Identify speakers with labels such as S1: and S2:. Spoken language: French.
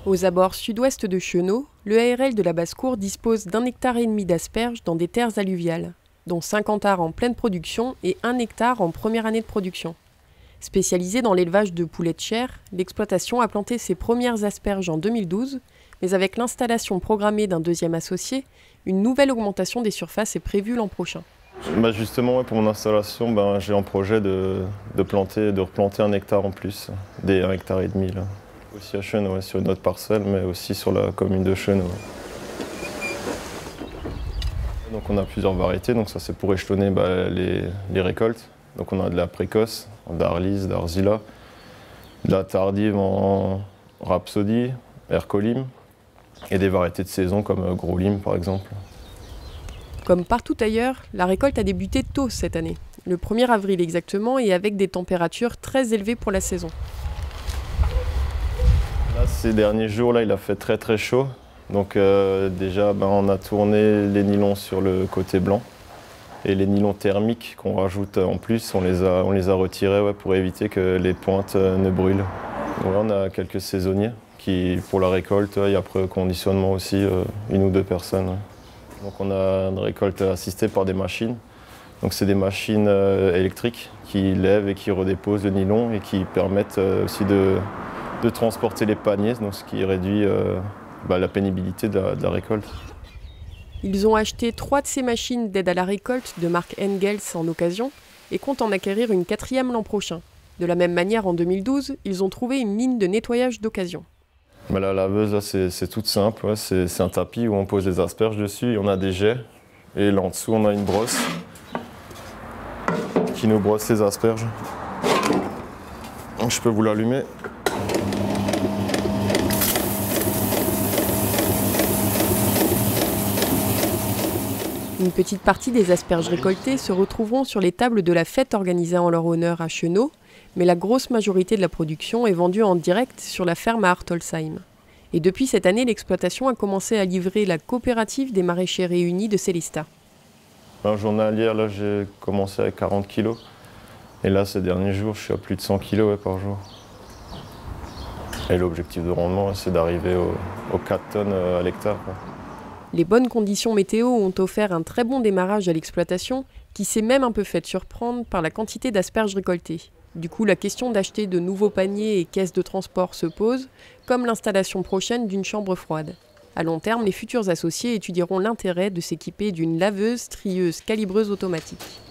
S1: Aux abords sud-ouest de Chenaux, le ARL de la Basse-Cour dispose d'1,5 hectare d'asperges dans des terres alluviales, dont 50 ares en pleine production et 1 hectare en première année de production. Spécialisée dans l'élevage de poulets de chair, l'exploitation a planté ses premières asperges en 2012, mais avec l'installation programmée d'un deuxième associé, une nouvelle augmentation des surfaces est prévue l'an prochain.
S2: Justement, pour mon installation, j'ai en projet de replanter 1 hectare en plus, des 1,5 hectare. Là. Aussi à Chenaux, sur une autre parcelle, mais aussi sur la commune de Chenaux. Donc on a plusieurs variétés, donc ça c'est pour échelonner les récoltes. Donc on a de la précoce, d'Arlis, d'Arzila, de la tardive en Rhapsody, Ercolim, et des variétés de saison comme Gros Lim par exemple.
S1: Comme partout ailleurs, la récolte a débuté tôt cette année, le 1er avril exactement, et avec des températures très élevées pour la saison.
S2: Là, ces derniers jours, il a fait très chaud. Donc déjà, on a tourné les nylons sur le côté blanc. Et les nylons thermiques qu'on rajoute en plus, on les a retirés pour éviter que les pointes ne brûlent. Donc là, on a quelques saisonniers qui, pour la récolte, et après conditionnement aussi, 1 ou 2 personnes. Donc on a une récolte assistée par des machines. Donc c'est des machines électriques qui lèvent et qui redéposent le nylon et qui permettent aussi de transporter les paniers, donc ce qui réduit la pénibilité de la récolte.
S1: Ils ont acheté 3 de ces machines d'aide à la récolte de marque Engels en occasion et comptent en acquérir une 4e l'an prochain. De la même manière, en 2012, ils ont trouvé une ligne de nettoyage d'occasion.
S2: La laveuse, c'est toute simple. C'est un tapis où on pose des asperges dessus et on a des jets. Et là en dessous, on a une brosse qui nous brosse les asperges. Je peux vous l'allumer.
S1: Une petite partie des asperges récoltées se retrouveront sur les tables de la fête organisée en leur honneur à Chenaux, mais la grosse majorité de la production est vendue en direct sur la ferme à Hartolsheim. Et depuis cette année, l'exploitation a commencé à livrer la coopérative des maraîchers réunis de Célestat.
S2: Journalière, là j'ai commencé avec 40 kg. Et là, ces derniers jours, je suis à plus de 100 kg par jour. Et l'objectif de rendement, c'est d'arriver aux 4 tonnes à l'hectare.
S1: Les bonnes conditions météo ont offert un très bon démarrage à l'exploitation, qui s'est même un peu fait surprendre par la quantité d'asperges récoltées. Du coup, la question d'acheter de nouveaux paniers et caisses de transport se pose, comme l'installation prochaine d'une chambre froide. À long terme, les futurs associés étudieront l'intérêt de s'équiper d'une laveuse, trieuse, calibreuse automatique.